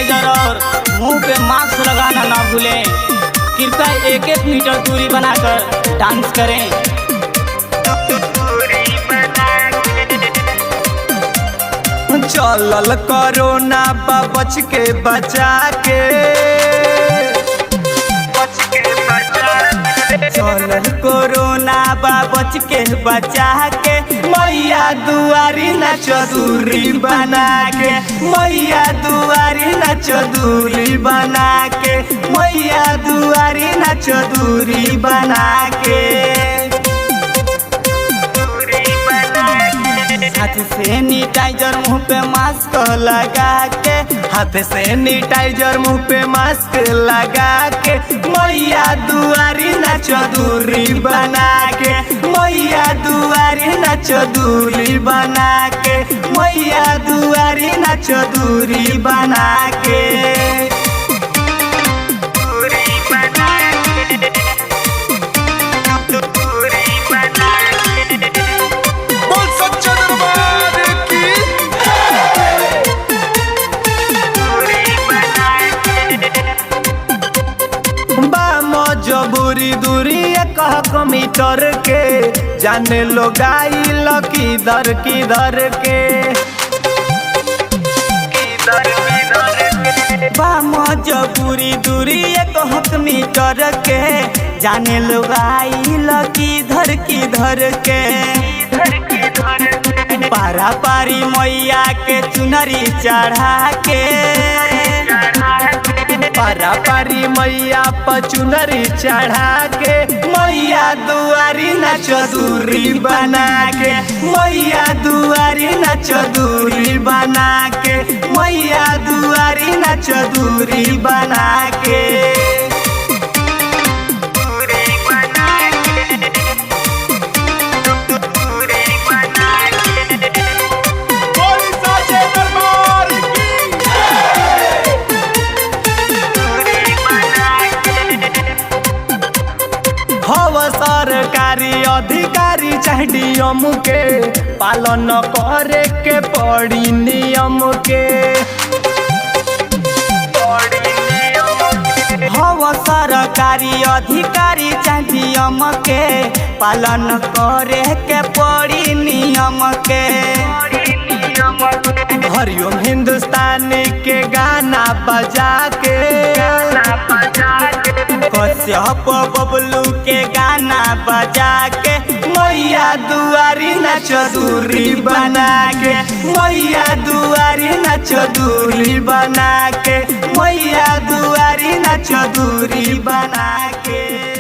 Sanitiser और मुंह पे mask लगाना ना भूलें। कृपया 1-1 मीटर दूरी बनाकर डांस करें। चलल कोरोना बच के बचा के, चलल कोरोना बच के बचा के, मैया दुआरी नाच दूरी बना के, मैया दुआरी नाच दूरी बना के, मैया दुआरी नाच दूरी बना के। हाथ से सैनिटाइजर मुंह पे मास्क लगा के, हाथ से सैनिटाइजर मुंह पे मास्क लगा के, मैया दुआरी नाच दूरी बना के, मैया दुआरी नाच दूरी बना के, मैया दुआरी नाच दूरी बना के। जबूरी दूरी 1 मीटर के, जाने लोग आइल किधर किधर के, जबूरी दूरी 1 मीटर के, जाने लोग आइल किधर किधर के। पारा पारी मैया के चुनरी चढ़ा के, पारा पारी मैया पर चुनरी चढ़ा के, मैया दुआरी नाच दूरी बना के, मैया दुआरी नाच दूरी बना के, मैया दुआरी नाच दूरी बना के। सरकारी अधिकारी चाहे डीएम के, पालन करे के पड़ी नियम के। हव सरकारी अधिकारी चाहे डीएम के, पालन करे के पड़ी नियम के। हरिओम हिंदुस्तानी के गाना बजा के, कश्यप बबलू के गाना बजा के, मैया दुआरी नाच दूरी बना के, मैया दुआरी नाच दूरी बना के, मैया दुआरी नाच दूरी बना के।